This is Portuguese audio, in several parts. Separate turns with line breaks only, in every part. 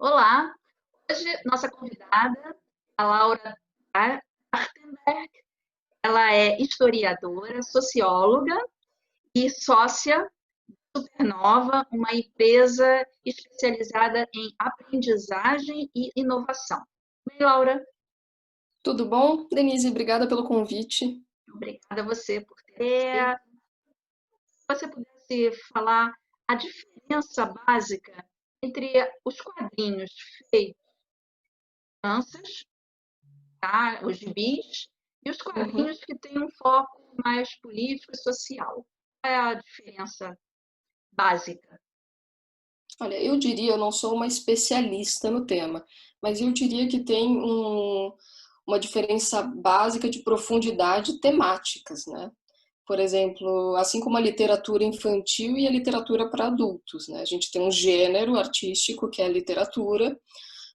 Olá, hoje nossa convidada, a Laura Trachtenberg, ela é historiadora, socióloga e sócia Supernova, uma empresa especializada em aprendizagem e inovação. Bem, Laura,
Tudo bom? Denise, obrigada pelo convite.
obrigada a você por ter. Se você pudesse falar a diferença básica entre os quadrinhos feitos por crianças, tá? Os gibis, e os
Uhum.
quadrinhos que têm um foco mais político e social. Qual é a diferença básica?
Olha, eu diria, eu não sou uma especialista no tema, mas eu diria que tem uma diferença básica de profundidade temáticas, né? Por exemplo, assim como a literatura infantil e a literatura para adultos, né? A gente tem um gênero artístico que é a literatura,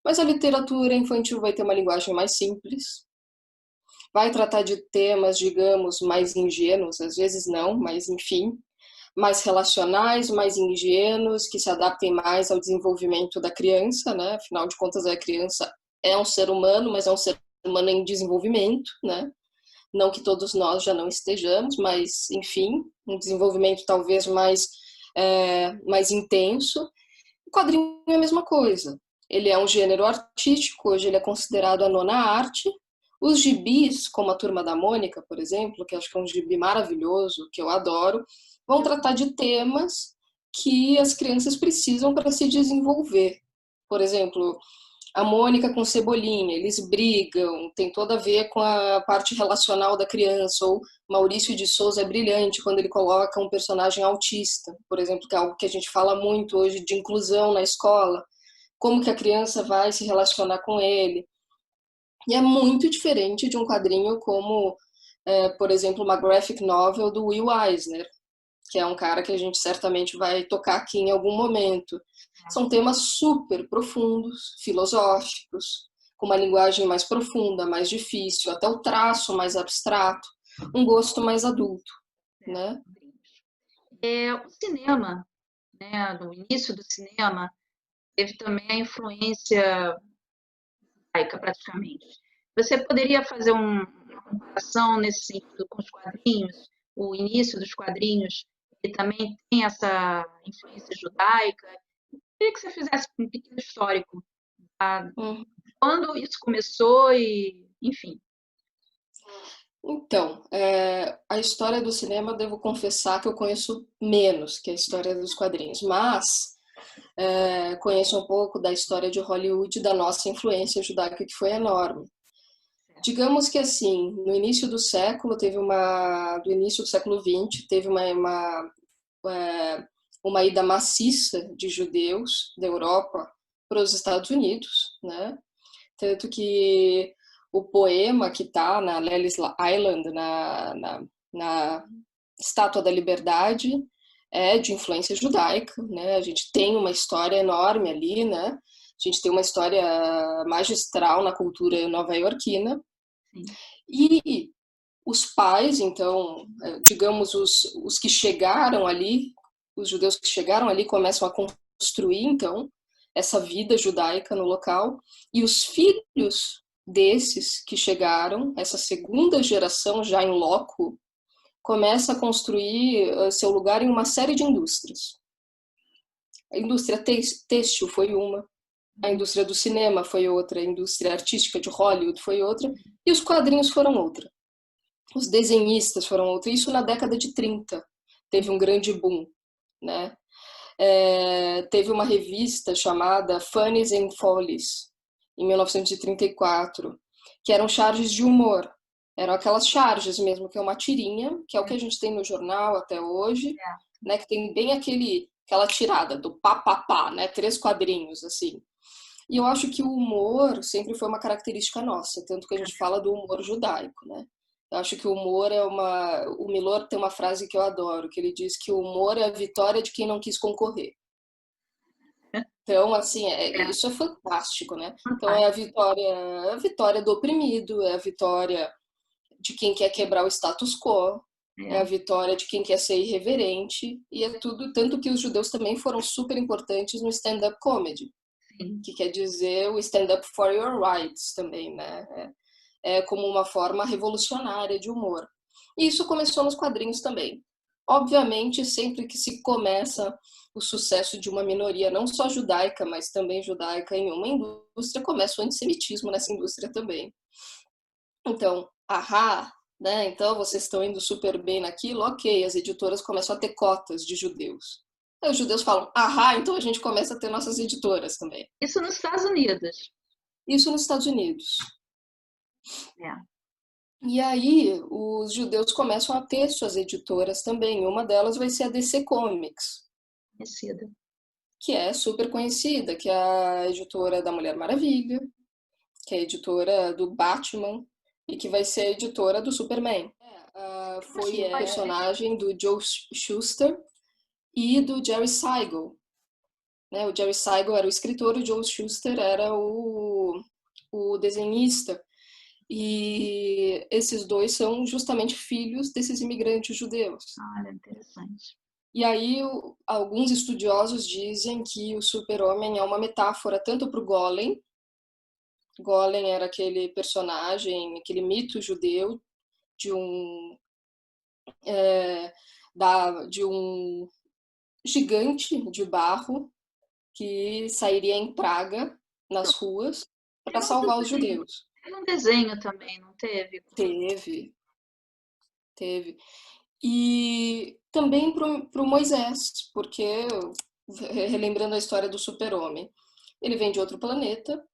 mas a literatura infantil vai ter uma linguagem mais simples, vai tratar de temas, digamos, mais ingênuos, às vezes não, mas enfim, mais relacionais, mais ingênuos, que se adaptem mais ao desenvolvimento da criança, né? Afinal de contas, a criança é um ser humano, mas é um ser humano em desenvolvimento, né? Não que todos nós já não estejamos, mas, enfim, um desenvolvimento talvez mais intenso. O quadrinho é a mesma coisa. Ele é um gênero artístico, hoje ele é considerado a nona arte. Os gibis, como a Turma da Mônica, por exemplo, que acho que é um gibi maravilhoso, que eu adoro, vão tratar de temas que as crianças precisam para se desenvolver. Por exemplo, a Mônica com Cebolinha, eles brigam, tem toda a ver com a parte relacional da criança, ou Maurício de Souza é brilhante quando ele coloca um personagem autista, por exemplo, que é algo que a gente fala muito hoje de inclusão na escola, como que a criança vai se relacionar com ele. E é muito diferente de um quadrinho como, por exemplo, uma graphic novel do Will Eisner, que é um cara que a gente certamente vai tocar aqui em algum momento. São temas super profundos, filosóficos, com uma linguagem mais profunda, mais difícil, até o traço mais abstrato, um gosto mais adulto, né?
O cinema, né, no início do cinema, teve também a influência judaica, praticamente. Você poderia fazer uma comparação nesse sentido com os quadrinhos? O início dos quadrinhos, ele também tem essa influência judaica? Eu queria que você fizesse um pequeno histórico, tá?
Hum.
Quando isso começou e, enfim.
Então, a história do cinema, devo confessar que eu conheço menos que a história dos quadrinhos, mas conheço um pouco da história de Hollywood, da nossa influência judaica, que foi enorme. Digamos que assim, no início do século do início do século XX, teve uma ida maciça de judeus da Europa para os Estados Unidos, né? Tanto que o poema que está na Ellis Island, na Estátua da Liberdade, é de influência judaica, né? A gente tem uma história enorme ali, né? A gente tem uma história magistral na cultura nova-iorquina.
Sim.
E os pais, então, digamos, os que chegaram ali, os judeus que chegaram ali começam a construir, então, essa vida judaica no local, e os filhos desses que chegaram, essa segunda geração já em loco, começa a construir seu lugar em uma série de indústrias. A indústria têxtil foi uma, a indústria do cinema foi outra, a indústria artística de Hollywood foi outra, e os quadrinhos foram outra. Os desenhistas foram outra. Isso na década de 30 teve um grande boom, né? Teve uma revista chamada Funnies and Follies, em 1934, que eram charges de humor. Eram aquelas charges mesmo, que é uma tirinha, que é o que a gente tem no jornal até hoje, né? Que tem bem aquela tirada do pá, pá, pá, né? 3 quadrinhos, assim. E eu acho que o humor sempre foi uma característica nossa, tanto que a gente fala do humor judaico, né? Eu acho que o humor é uma. O Milor tem uma frase que eu adoro, que ele diz que o humor é a vitória de quem não quis concorrer. Então, assim,
É,
isso é fantástico, né? Então
fantástico.
é a vitória do oprimido, é a vitória de quem quer quebrar o status quo, é a
É,
vitória de quem quer ser irreverente, e é tudo, tanto que os judeus também foram super importantes no stand-up comedy. que quer dizer o stand up for your rights também, né? É como uma forma revolucionária de humor. E isso começou nos quadrinhos também. Obviamente, sempre que se começa o sucesso de uma minoria, não só judaica, mas também judaica em uma indústria, começa o antissemitismo nessa indústria também. Então, né? Então vocês estão indo super bem naquilo, ok, as editoras começam a ter cotas de judeus. Aí os judeus falam, então a gente começa a ter nossas editoras também.
Isso nos Estados Unidos.
Isso nos Estados Unidos.
É.
E aí os judeus começam a ter suas editoras também. Uma delas vai ser a DC Comics.
Conhecida.
Que é super conhecida, que é a editora da Mulher Maravilha, que é a editora do Batman e que vai ser a editora do Superman. Foi o personagem do Joe Shuster e do Jerry Siegel. Né? O Jerry Siegel era o escritor, o Joe Shuster era o desenhista. E esses dois são justamente filhos desses imigrantes judeus.
Olha, interessante.
E aí alguns estudiosos dizem que o Super-Homem é uma metáfora tanto para o Golem. Golem era aquele personagem, aquele mito judeu de um gigante de barro que sairia em praga nas ruas para salvar os judeus.
Teve um desenho também, não teve?
Teve. E também para o Moisés, porque, relembrando a história do Super-Homem, ele vem de outro planeta,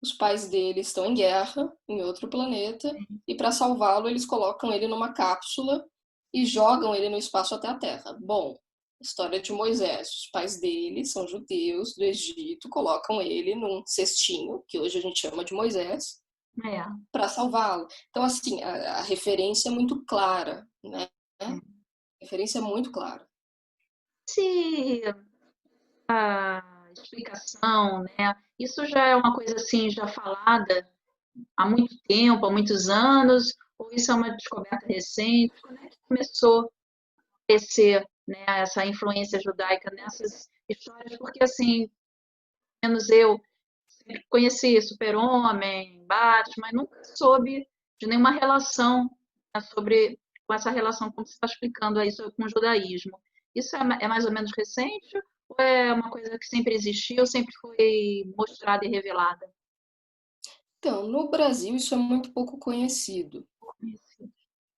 os pais dele estão em guerra em outro planeta, e para salvá-lo eles colocam ele numa cápsula e jogam ele no espaço até a Terra. Bom, história de Moisés, os pais dele são judeus do Egito, colocam ele num cestinho, que hoje a gente chama de Moisés, para salvá-lo. Então, assim, a referência é muito clara, né? A referência é muito clara.
Se a explicação, né? Isso já é uma coisa assim, já falada há muito tempo, há muitos anos, ou isso é uma descoberta recente? Quando é que começou a aparecer, né, essa influência judaica nessas histórias? Porque, assim, menos eu sempre conheci Super-Homem, Batman, mas nunca soube de nenhuma relação, né, com essa relação, como você está explicando aí, com o judaísmo. Isso é mais ou menos recente ou é uma coisa que sempre existiu, sempre foi mostrada e revelada?
Então, no Brasil isso é muito pouco conhecido.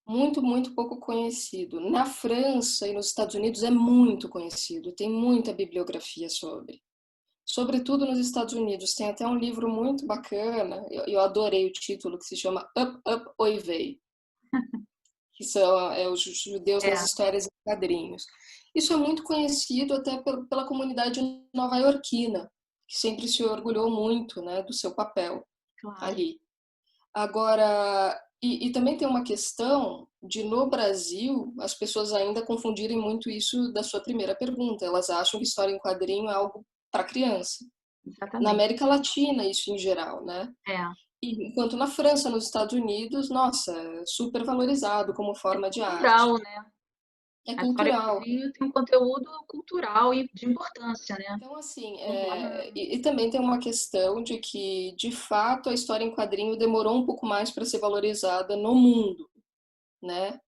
Muito, muito pouco conhecido. Na França e nos Estados Unidos é muito conhecido, tem muita bibliografia sobre. Sobretudo nos Estados Unidos, tem até um livro muito bacana, eu adorei o título, que se chama Up, Up, Oy Vey, que são os judeus nas histórias em quadrinhos. Isso é muito conhecido até pela comunidade nova-iorquina, que sempre se orgulhou muito, né, do seu papel ali. Agora, e também tem uma questão de, no Brasil, as pessoas ainda confundirem muito isso da sua primeira pergunta. Elas acham que história em quadrinho é algo para criança.
Exatamente.
Na América Latina, isso em geral, né? E, enquanto na França, nos Estados Unidos, nossa, é super valorizado como forma de arte.
Cultural, né?
É cultural.
Tem um conteúdo cultural e de importância, né?
Então, assim, e também tem uma questão de que, de fato, a história em quadrinho demorou um pouco mais para ser valorizada no mundo, né?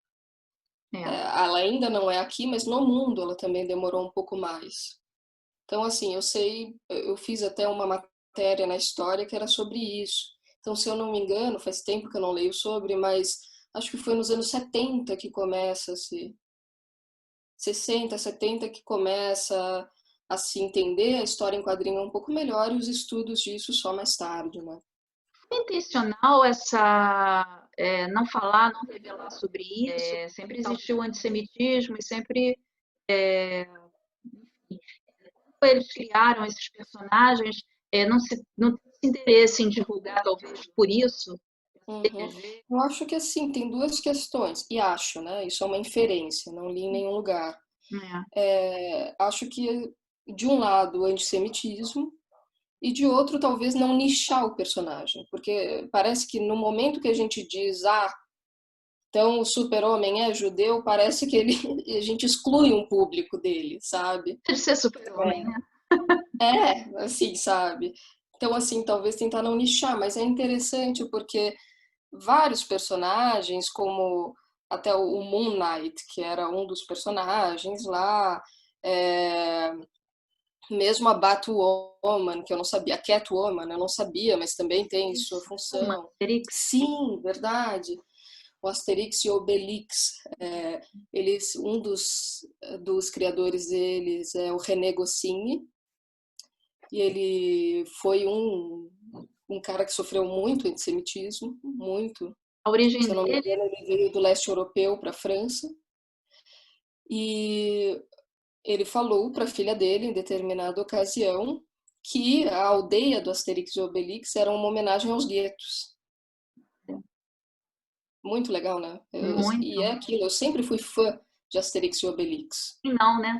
Ela ainda não é aqui, mas no mundo ela também demorou um pouco mais. Então, assim, eu fiz até uma matéria na história que era sobre isso. Então, se eu não me engano, faz tempo que eu não leio sobre, mas acho que foi nos anos 70 que começa a se 60, 70 que começa a se entender a história em quadrinho um pouco melhor e os estudos disso só mais tarde, né?
É intencional não falar, não revelar sobre isso? Sempre existiu o antissemitismo e sempre eles criaram esses personagens, não tem interesse em divulgar, talvez por isso.
Eu acho que assim, tem duas questões, e acho, né? Isso é uma inferência, não li em nenhum lugar. Acho que, de um lado, o antissemitismo, e de outro, talvez não nichar o personagem, porque parece que no momento que a gente diz, então o Super-Homem é judeu, parece que a gente exclui um público dele, sabe?
De ser Super-Homem, né?
Assim, sabe? Então, assim, talvez tentar não nichar, mas é interessante porque vários personagens, como até o Moon Knight, que era um dos personagens lá, é, mesmo a Batwoman, que eu não sabia, a Catwoman, eu não sabia, mas também tem sua
Isso. Uma,
função.
Asterix.
Sim, verdade. O Asterix e Obelix, um dos criadores deles é o René Goscinny, e ele foi um cara que sofreu muito antissemitismo, muito.
A origem
Se eu não me
dele,
engano, ele veio do leste europeu para a França, e ele falou para a filha dele, em determinada ocasião, que a aldeia do Asterix e Obelix era uma homenagem aos guetos. Muito legal, né? E
muito.
é aquilo, eu sempre fui fã de Asterix e Obelix.
Não, né?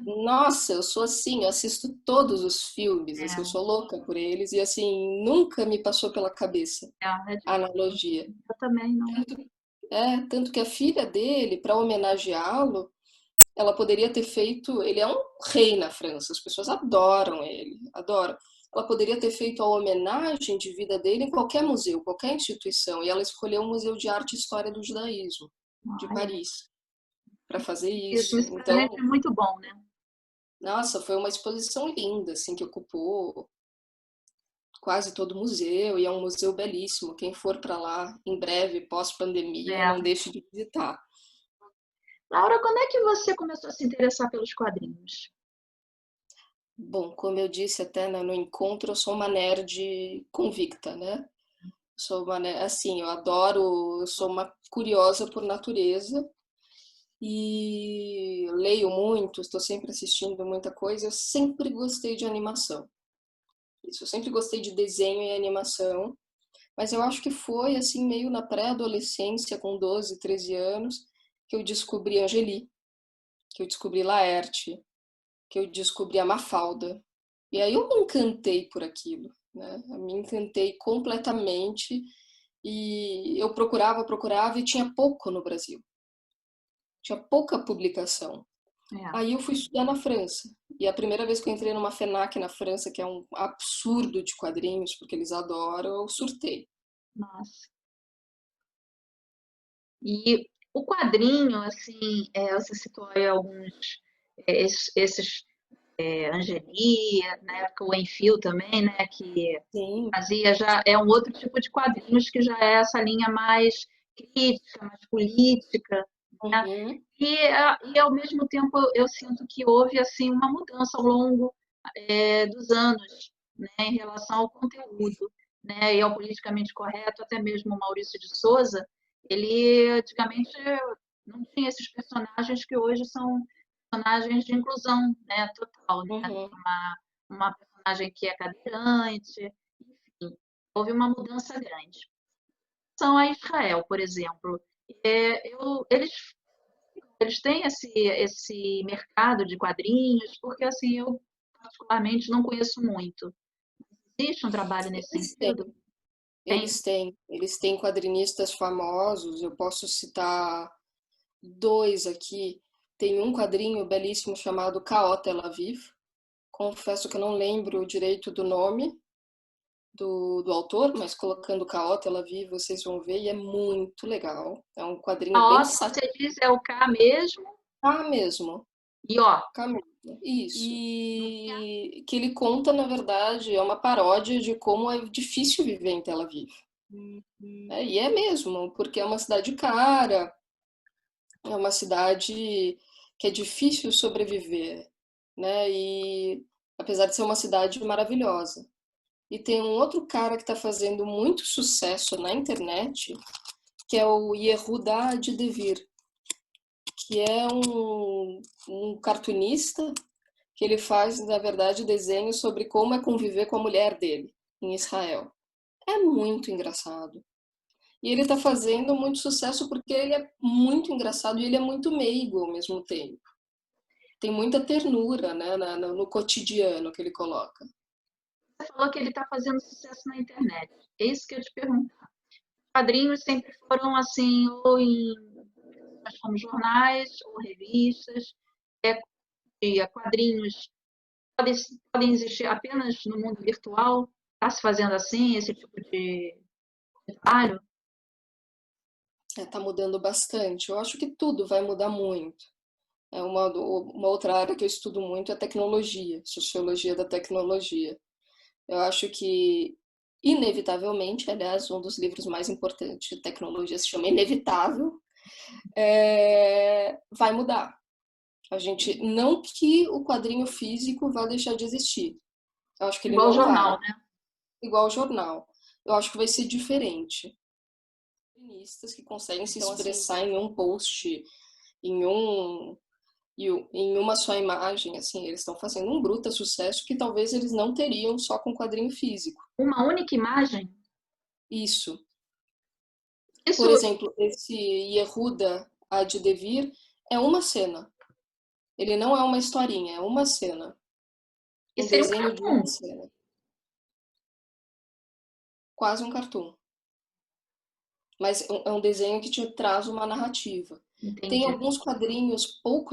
Nossa, eu sou assim, eu assisto todos os filmes, assim, eu
É,
sou louca por eles, e assim, nunca me passou pela cabeça
é
a
difícil.
analogia.
Eu também não.
Tanto que a filha dele, para homenageá-lo, ela poderia ter feito. Ele é um rei na França, as pessoas adoram ele, adoram. Ela poderia ter feito a homenagem de vida dele em qualquer museu, qualquer instituição, e ela escolheu o Museu de Arte e História do Judaísmo, de
Olha,
Paris, para fazer
isso,
isso.
isso pra gente é
Então,
muito bom, né?
nossa, foi uma exposição linda, assim, que ocupou quase todo o museu, e é um museu belíssimo. Quem for para lá em breve, pós-pandemia, não
É.
deixe de visitar.
Laura, quando é que você começou a se interessar pelos quadrinhos?
Bom, como eu disse até no encontro, eu sou uma nerd convicta, né? Sou uma, assim, eu adoro, eu sou uma curiosa por natureza e leio muito, estou sempre assistindo muita coisa. Eu sempre gostei de animação. Isso, eu sempre gostei de desenho e animação, mas eu acho que foi assim meio na pré-adolescência, com 12, 13 anos, que eu descobri Angeli, que eu descobri Laerte, que eu descobri a Mafalda. E aí eu me encantei por aquilo, né? Eu me encantei completamente e eu procurava e tinha pouco no Brasil. Tinha pouca publicação.
É,
Aí eu fui estudar na França. E a primeira vez que eu entrei numa FENAC na França, que é um absurdo de quadrinhos, porque eles adoram, eu surtei.
nossa. E o quadrinho, assim, você citou aí alguns, esses Angeli, na época o Enfio também, né, que
Sim.
fazia já, é um outro tipo de quadrinhos que já é essa linha mais crítica, mais política, né?
Uhum.
E ao mesmo tempo eu sinto que houve assim uma mudança ao longo dos anos, né, em relação ao conteúdo, né, e ao politicamente correto. Até mesmo o Maurício de Souza, ele antigamente não tinha esses personagens que hoje são personagens de inclusão, né, total, né,
Uhum.
uma personagem que é cadeirante, enfim, houve uma mudança grande. São a Israel, por exemplo, eles têm esse mercado de quadrinhos, porque assim eu particularmente não conheço muito. Existe um trabalho nesse
Eles têm,
sentido? Tem?
eles têm quadrinistas famosos. Eu posso citar dois aqui. Tem um quadrinho belíssimo chamado Caó Tel Aviv. Confesso que eu não lembro direito do nome do autor, mas colocando Caó Tel Aviv vocês vão ver e é muito legal. É um quadrinho
A
bem
O que você diz é o K mesmo
mesmo.
e O.
Camila. Isso.
Não tem a...
E que ele conta, na verdade, é uma paródia de como é difícil viver em Tel Aviv. E é mesmo, porque é uma cidade cara, é uma cidade que é difícil sobreviver, né? E apesar de ser uma cidade maravilhosa. E tem um outro cara que está fazendo muito sucesso na internet, que é o Yehuda Devir, que é um cartunista que ele faz, na verdade, desenhos sobre como é conviver com a mulher dele em Israel. É muito engraçado. E ele está fazendo muito sucesso porque ele é muito engraçado e ele é muito meigo ao mesmo tempo. Tem muita ternura, né, no cotidiano que ele coloca.
Você falou que ele está fazendo sucesso na internet. É isso que eu te pergunto. Quadrinhos sempre foram assim, ou em como jornais ou revistas, é, quadrinhos podem existir apenas no mundo virtual? Está se fazendo assim, esse tipo de trabalho?
Está mudando bastante. Eu acho que tudo vai mudar muito. Uma outra área que eu estudo muito é tecnologia, sociologia da tecnologia. Eu acho que, inevitavelmente, aliás, um dos livros mais importantes de tecnologia se chama Inevitável, vai mudar. A gente, não que o quadrinho físico vá deixar de existir. Eu acho que ele
Igual o
não vai.
jornal, né?
Igual ao jornal. Eu acho que vai ser diferente. Quadrinistas que conseguem se
Então, assim,
expressar em um post, em um em uma só imagem, assim, eles estão fazendo um bruto sucesso que talvez eles não teriam só com quadrinho físico.
uma única imagem?
Isso. Por
Isso,
exemplo, esse Yehuda Ad Devir é uma cena. Ele não é uma historinha, é uma cena. Um
isso seria um
desenho de uma
cartoon.
cena. Quase um cartoon. Mas é um desenho que te traz uma narrativa. Tem
Entendi.
alguns quadrinhos pouco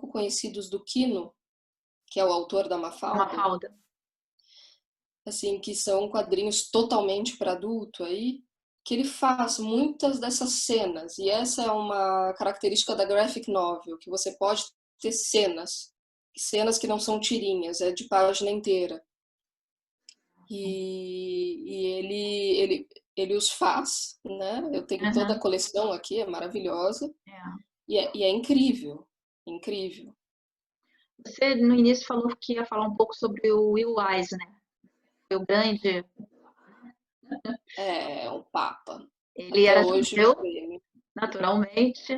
conhecidos do Kino, que é o autor da
Uma
Mafalda,
falda.
assim, que são quadrinhos totalmente para adulto aí, que ele faz muitas dessas cenas. E essa é uma característica da graphic novel, que você pode ter cenas que não são tirinhas, é de página inteira. E ele os faz, né? Eu tenho toda a
Uhum.
coleção aqui, é maravilhosa.
É.
E é incrível, incrível.
Você, no início, falou que ia falar um pouco sobre o Will Eisner, o grande.
É um papa.
Ele
Até
era
hoje,
judeu,
prêmio,
naturalmente,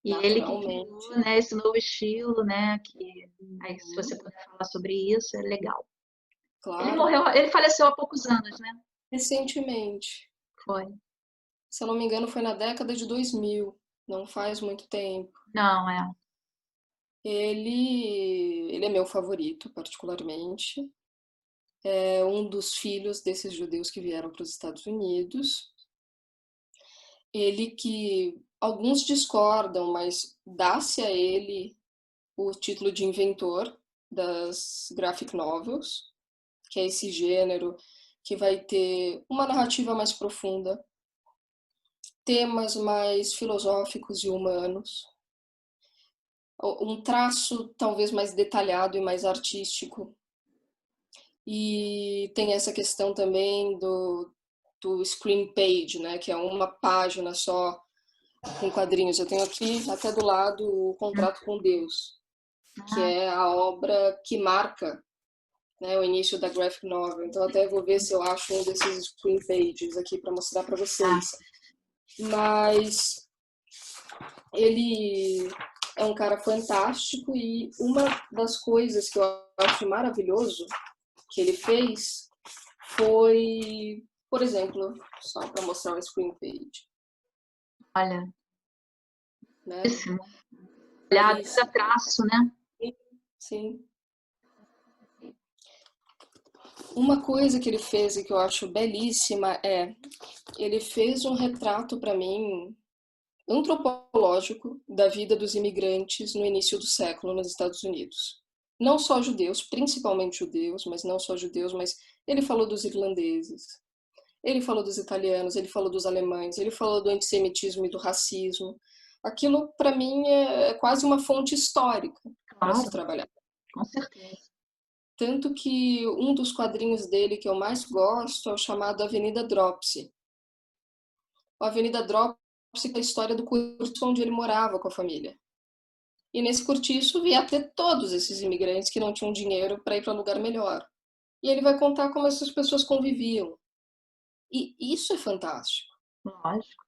e ele que criou,
naturalmente.
né, esse novo estilo, né, que aí, se você puder falar sobre isso, é legal. Ele
Claro.
morreu, ele faleceu há poucos anos, né?
Recentemente,
Foi.
se eu não me engano, foi na década de 2000, não faz muito tempo.
Não, é.
Ele é meu favorito, particularmente. É um dos filhos desses judeus que vieram para os Estados Unidos. Ele que alguns discordam, mas dá-se a ele o título de inventor das graphic novels, que é esse gênero que vai ter uma narrativa mais profunda, temas mais filosóficos e humanos, um traço talvez mais detalhado e mais artístico. E tem essa questão também do screen page, né, que é uma página só com quadrinhos. Eu tenho aqui até do lado o Contrato com Deus, que
Ah,
é a obra que marca, né, o início da graphic novel. Então até vou ver se eu acho um desses screen pages aqui para mostrar para
ah,
vocês. Mas ele é um cara fantástico e uma das coisas que eu acho maravilhoso que ele fez foi, por exemplo, só para mostrar um screen page,
olha,
né?
belíssimo. Olhado, cada
Belíssimo.
traço, né?
Sim. Uma coisa que ele fez e que eu acho belíssima ele fez um retrato para mim antropológico da vida dos imigrantes no início do século nos Estados Unidos. Não só judeus, principalmente judeus, mas não só judeus, mas ele falou dos irlandeses, ele falou dos italianos, ele falou dos alemães, ele falou do antissemitismo e do racismo. Aquilo, para mim, é quase uma fonte histórica para se
Claro,
trabalhar.
com certeza.
Tanto que um dos quadrinhos dele que eu mais gosto é o chamado Avenida Dropsy. O Avenida Dropsy é a história do cortiço onde ele morava com a família. E nesse cortiço via ter todos esses imigrantes que não tinham dinheiro para ir para um lugar melhor. E ele vai contar como essas pessoas conviviam. E isso é fantástico.
Lógico.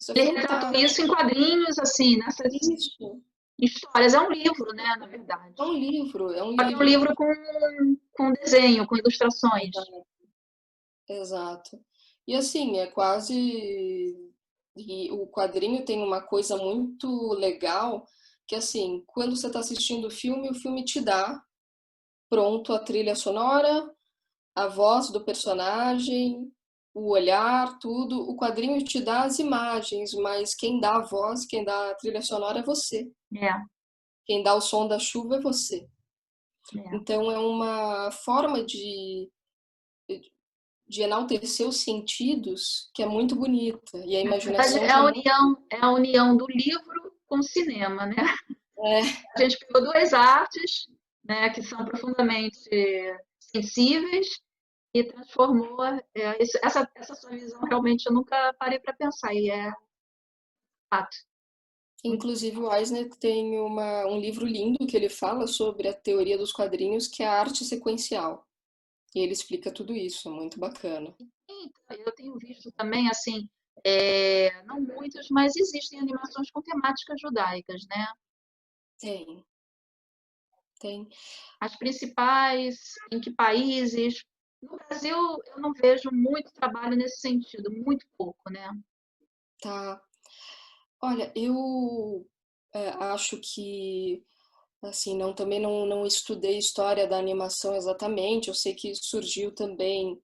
Isso é
Ele retratou isso em
fantástico.
quadrinhos, assim, nessas
Isso.
histórias. É um livro, né, na verdade.
É um livro, é um
Só que é um
livro.
livro com desenho, com ilustrações.
Exato. Exato. E assim, é quase. E o quadrinho tem uma coisa muito legal, que assim, quando você está assistindo o filme te dá pronto a trilha sonora, a voz do personagem, o olhar, tudo. O quadrinho te dá as imagens, mas quem dá a voz, quem dá a trilha sonora é você.
É.
Quem dá o som da chuva é você.
É.
Então é uma forma de enaltecer os sentidos que é muito bonita. E a
Na verdade,
imaginação também.
é a união do livro com o cinema, né?
É,
A gente pegou duas artes, né, que são profundamente sensíveis e transformou essa sua visão. Realmente eu nunca parei para pensar e é fato.
inclusive o Eisner tem um livro lindo que ele fala sobre a teoria dos quadrinhos, que é a arte sequencial. E ele explica tudo isso, é muito bacana.
Eu tenho visto também, assim, não muitas, mas existem animações com temáticas judaicas, né?
Tem, tem.
As principais, em que países? No Brasil, eu não vejo muito trabalho nesse sentido, muito pouco, né?
Tá. Olha, eu acho que, assim, também não estudei história da animação exatamente. Eu sei que surgiu também,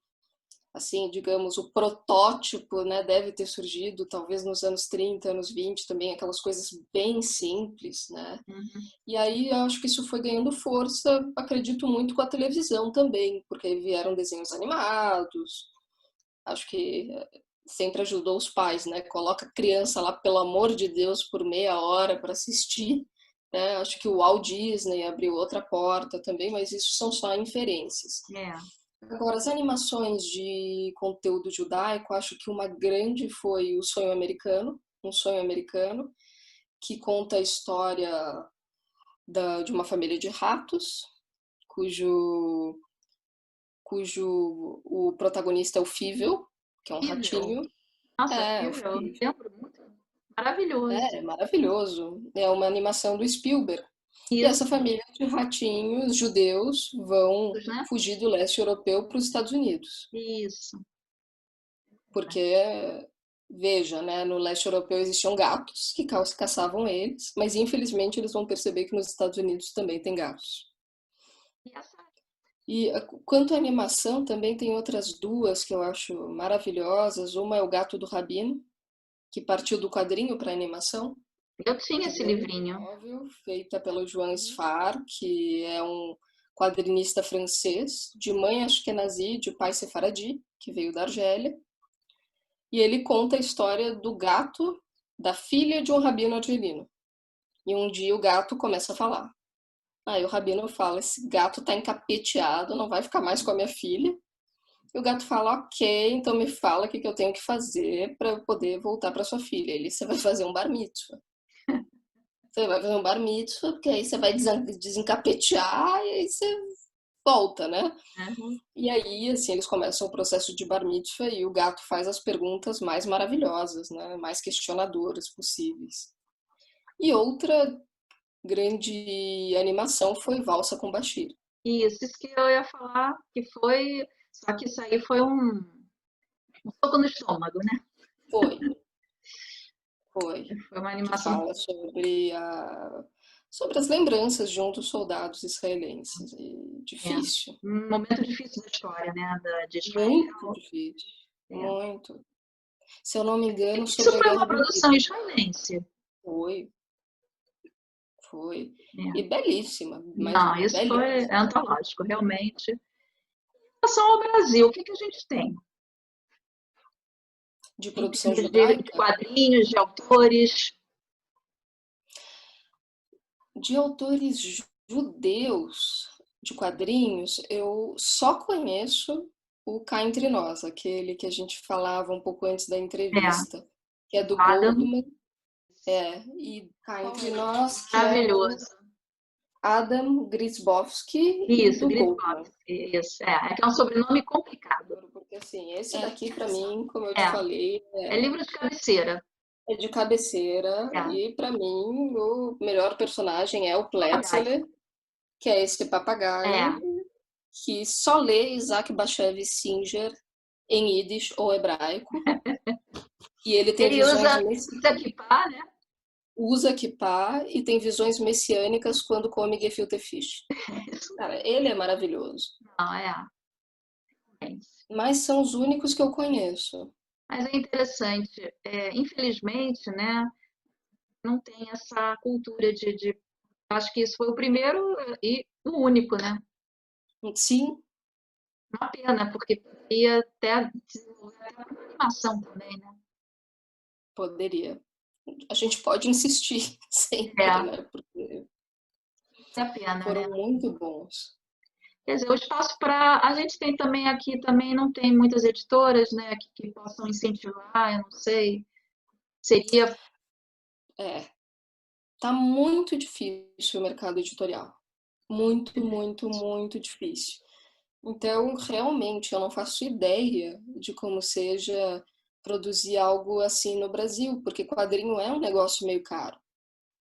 assim, digamos, o protótipo, né, deve ter surgido talvez nos anos 30, anos 20 também, aquelas coisas bem simples, né?
Uhum.
E aí eu acho que isso foi ganhando força, acredito muito com a televisão também, porque aí vieram desenhos animados. Acho que sempre ajudou os pais, né? Coloca a criança lá, pelo amor de Deus, por meia hora para assistir. Né? Acho que o Walt Disney abriu outra porta também, mas isso são só inferências.
É.
Agora, as animações de conteúdo judaico, acho que uma grande foi O Sonho Americano, Um Sonho Americano, que conta a história de uma família de ratos, cujo o protagonista é o Fível, que é um
Horrível.
ratinho.
Nossa,
É, o
horrível. Eu
Fível.
lembro muito. Maravilhoso.
É maravilhoso. É uma animação do Spielberg. E essa
Isso,
família de ratinhos judeus vão
né?
fugir do leste europeu para os Estados Unidos.
Isso.
Porque, veja, né, no leste europeu existiam gatos que caçavam eles, mas infelizmente eles vão perceber que nos Estados Unidos também tem gatos.
E essa,
E quanto à animação, também tem outras duas que eu acho maravilhosas. Uma é O Gato do Rabino, que partiu do quadrinho para animação,
eu tinha
de
esse
graphic
livrinho.
novel, feita pelo João Sfar, que é um quadrinista francês, de mãe ashkenazi, de pai sefaradi, que veio da Argélia. E ele conta a história do gato da filha de um rabino argelino. E um dia o gato começa a falar. Aí o rabino fala: esse gato tá encapeteado, não vai ficar mais com a minha filha. E o gato fala: ok, então me fala o que eu tenho que fazer para eu poder voltar para sua filha. Ele: você vai fazer um bar mitzvah. Você vai fazer um bar mitzvah, porque aí você vai desencapetear e aí você volta, né?
Né?
E aí, assim, eles começam o processo de bar mitzvah e o gato faz as perguntas mais maravilhosas, né? Mais questionadoras possíveis. E outra grande animação foi Valsa com Bashir.
Isso que eu ia falar, que foi. Só que isso aí foi um soco no estômago, né?
Foi, foi.
Foi uma
Que
animação.
fala sobre as lembranças de um dos soldados israelenses. E
É,
difícil,
um momento difícil da história, né? De
muito
Israel.
difícil,
É.
muito. Se eu não me engano,
Isso
sobre a
foi
Guerra
uma
do
produção
Líbano.
israelense.
Foi, foi.
É.
E belíssima, mas
Não, isso foi
belíssima.
antológico, realmente. Em relação ao Brasil, o que que a gente tem?
De
Em
produção
termos de
judaica,
quadrinhos, de autores.
de autores judeus de quadrinhos, eu só conheço o Cá Entre Nós, aquele que a gente falava um pouco antes da
É,
entrevista, que é
do
do
Adam.
Goldman, e Cá Entre Nós, que é do
Maravilhoso.
Adam Grisbowski e
Isso,
do Goldman.
Grisbox. Isso, é que é um sobrenome complicado.
Porque assim, esse daqui para mim, como eu te
É,
falei,
é livro de cabeceira.
é de cabeceira
É,
e para mim o melhor personagem é o
papagaio.
Pletzeler, que é esse papagaio
É,
que só lê Isaac Bashevis Singer em Yiddish ou hebraico, e ele tem
ele
visões
usa kippah, né?
usa kippah e tem visões messiânicas quando come gefilte fish.
Isso
Cara, ele é maravilhoso.
não, é.
Mas são os únicos que eu conheço.
Mas é interessante. Infelizmente, né, não tem essa cultura de acho que isso foi o primeiro e o único, né?
Sim,
Uma pena, porque poderia até desenvolver até uma animação também, né?
poderia. A gente pode insistir sempre,
É,
né? Porque
é a pena, né?
foram muito bons.
Quer dizer, o espaço para. A gente tem também aqui, também não tem muitas editoras, né, que possam incentivar, eu não sei. Seria.
É, tá muito difícil o mercado editorial. Muito, muito, muito difícil. Então, realmente, eu não faço ideia de como seja produzir algo assim no Brasil, porque quadrinho é um negócio meio caro.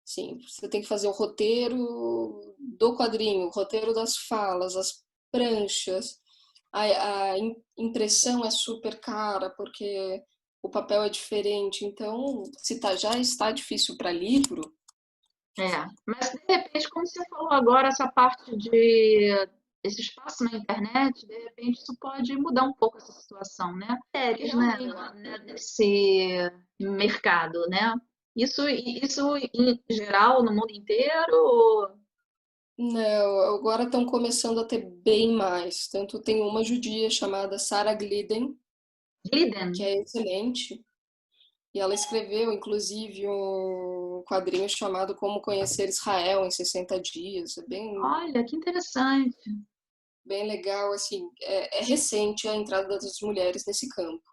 Sim, você tem que fazer o roteiro do quadrinho, o roteiro das falas, as pranchas. A impressão é super cara, porque o papel é diferente. Então, se já está difícil para livro,
É. Mas, de repente, como você falou agora, essa parte de. Esse espaço na internet, de repente, isso pode mudar um pouco essa situação, né? Séries, né?
realmente.
Nesse mercado, né? Isso em geral no mundo inteiro?
Não, agora estão começando a ter bem mais. Tanto tem uma judia chamada Sarah Glidden, que
Glidden?
é excelente, e ela escreveu, inclusive, um quadrinho chamado Como Conhecer Israel em 60 Dias. É bem,
Olha, que interessante.
bem legal, assim. É recente a entrada das mulheres nesse campo,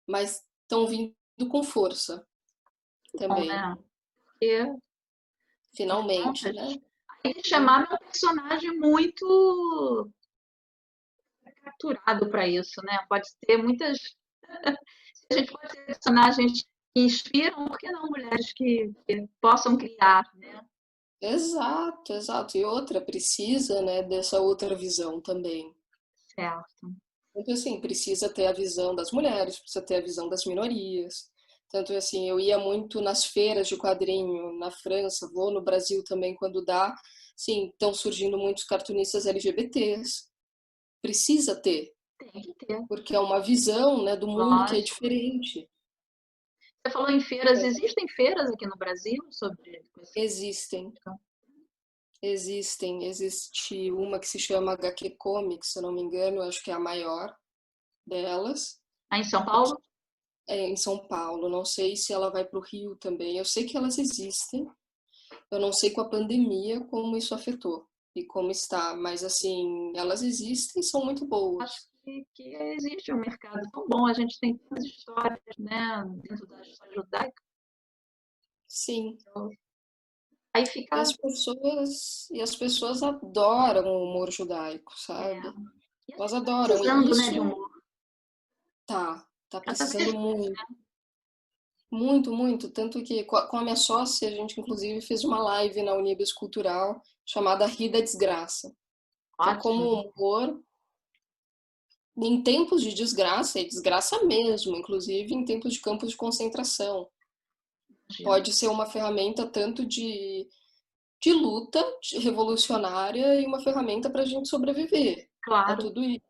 mas estão vindo com força
Bom,
também,
né? Porque,
finalmente,
contas,
né?
aí chamar é um personagem muito capturado para isso, né? Pode ter muitas. Se a gente pode ter personagens que inspiram, por que não mulheres que possam criar, né?
Exato, exato. E outra, precisa, né, dessa outra visão também.
Certo.
Então, assim, precisa ter a visão das mulheres, precisa ter a visão das minorias. Tanto assim, eu ia muito nas feiras de quadrinho na França, vou no Brasil também quando dá. Sim, estão surgindo muitos cartunistas LGBTs. Precisa ter,
Tem que ter,
porque é uma visão, né, do mundo que é
lógico.
diferente.
Você falou em feiras, existem feiras aqui no Brasil sobre essa
Existem,
temática?
existem. Existe uma que se chama HQ Comics, se eu não me engano, acho que é a maior delas.
Aí em São Paulo?
É em São Paulo. Não sei se ela vai para o Rio também. Eu sei que elas existem. Eu não sei com a pandemia como isso afetou e como está, mas assim, elas existem e são muito
Acho
boas.
que existe um mercado tão bom, a gente tem tantas histórias, né, dentro da história judaica.
Sim.
Aí
E
fica.
as pessoas adoram o humor judaico,
É,
sabe?
e a
Elas
gente está
adoram. E
precisando, né, de
isso
humor.
tá
Cada
precisando
vez
muito, muito, muito. Tanto que com a minha sócia, a gente inclusive fez uma live na Unibis Cultural chamada Ri da Desgraça, que é como
ótimo.
o humor em tempos de desgraça, e desgraça mesmo, inclusive em tempos de campos de concentração.
Imagino.
Pode ser uma ferramenta tanto de luta revolucionária e uma ferramenta para a gente sobreviver. É
Claro.
tudo isso.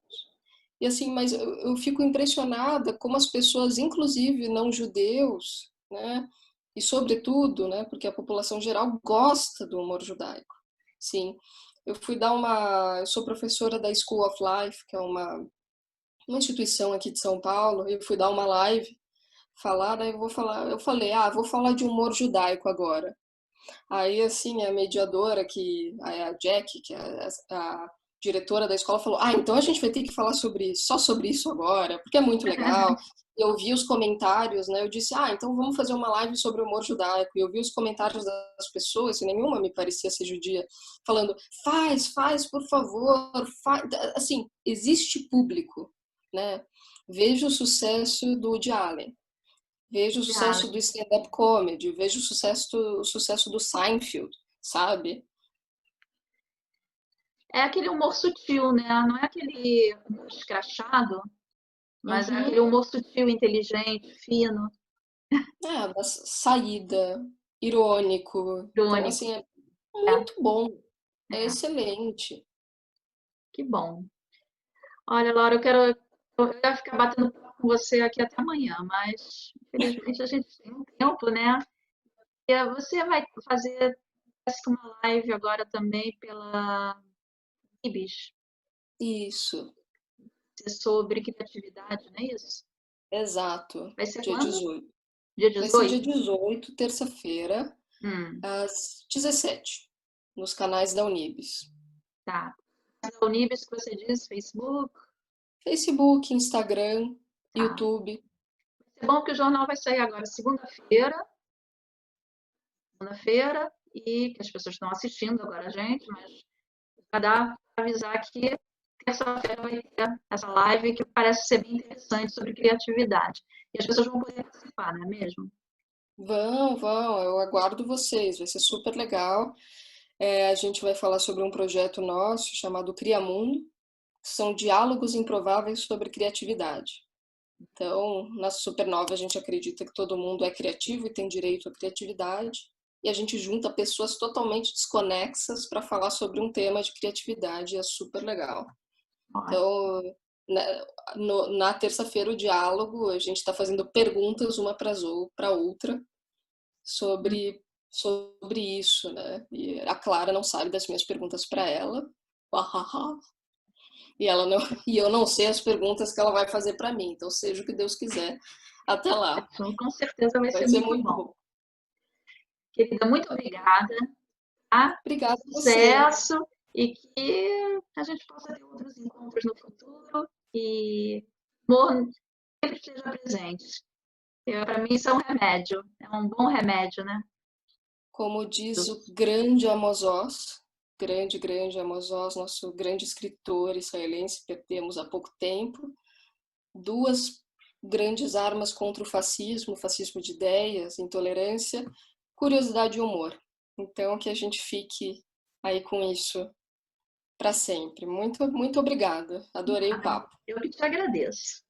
E assim, mas eu fico impressionada como as pessoas, inclusive não judeus, né, e sobretudo, né, porque a população geral gosta do humor judaico. Sim, eu sou professora da School of Life, que é uma instituição aqui de São Paulo, e eu fui dar uma live falar, daí eu falei, vou falar de humor judaico agora. Aí, assim, a mediadora, a Jack, que é a diretora da escola, falou: então a gente vai ter que falar só sobre isso agora, porque é muito legal. Eu vi os comentários, né? Eu disse: então vamos fazer uma live sobre o humor judaico. E eu vi os comentários das pessoas, e nenhuma me parecia ser judia, falando: faz, por favor, faz. Assim, existe público, né? Veja o sucesso do Woody Allen. Vejo o sucesso do stand-up comedy, vejo o sucesso do Seinfeld, sabe?
É aquele humor sutil, né? Não é aquele humor escrachado, mas é
Uhum.
aquele humor sutil, inteligente, fino,
Da saída, irônico. Então,
irônico.
assim, é
É,
muito bom, é
é,
excelente.
que bom. Olha, Laura, eu ia ficar batendo papo com você aqui até amanhã, mas infelizmente a gente tem um tempo, né? E você vai fazer parece que uma live agora também pela Ibis,
Isso,
sobre criatividade, não é isso?
exato.
Vai ser
Dia
quando?
18.
Dia
Vai ser
18?
dia 18, terça-feira,
Hum,
às 17, nos canais da Unibis.
tá. Mas a Unibis que você diz, Facebook.
Facebook, Instagram,
Tá.
YouTube.
É bom que o jornal vai sair agora segunda-feira, e que as pessoas estão assistindo agora a gente, mas para dar para avisar que terça-feira vai ter essa live que parece ser bem interessante sobre criatividade. E as pessoas vão poder participar, não é mesmo?
Vão, eu aguardo vocês, vai ser super legal. A gente vai falar sobre um projeto nosso chamado Criamundo, que são diálogos improváveis sobre criatividade. Então, na Supernova, a gente acredita que todo mundo é criativo e tem direito à criatividade, e a gente junta pessoas totalmente desconexas para falar sobre um tema de criatividade, e é super legal.
Ótimo.
Então, na terça-feira, o diálogo, a gente está fazendo perguntas uma para outra sobre isso, né? E a Clara não sabe das minhas perguntas para ela. E ela não, e eu não sei as perguntas que ela vai fazer para mim. Então, seja o que Deus quiser. Até lá.
Ótimo. Com certeza vai
Vai
ser
ser
muito
muito
bom.
bom.
Querida, muito obrigada. Tá?
Obrigada a você.
Sucesso e que a gente possa ter outros encontros no futuro e amor sempre esteja presente. Para mim, isso é um remédio, é um bom remédio, né?
Como diz o grande Amos Oz, grande Amos Oz, nosso grande escritor israelense, perdemos há pouco tempo, duas grandes armas contra o fascismo de ideias, intolerância, curiosidade e humor. Então, que a gente fique aí com isso para sempre. Muito, muito obrigada. Adorei o
Nada,
papo.
eu que te agradeço.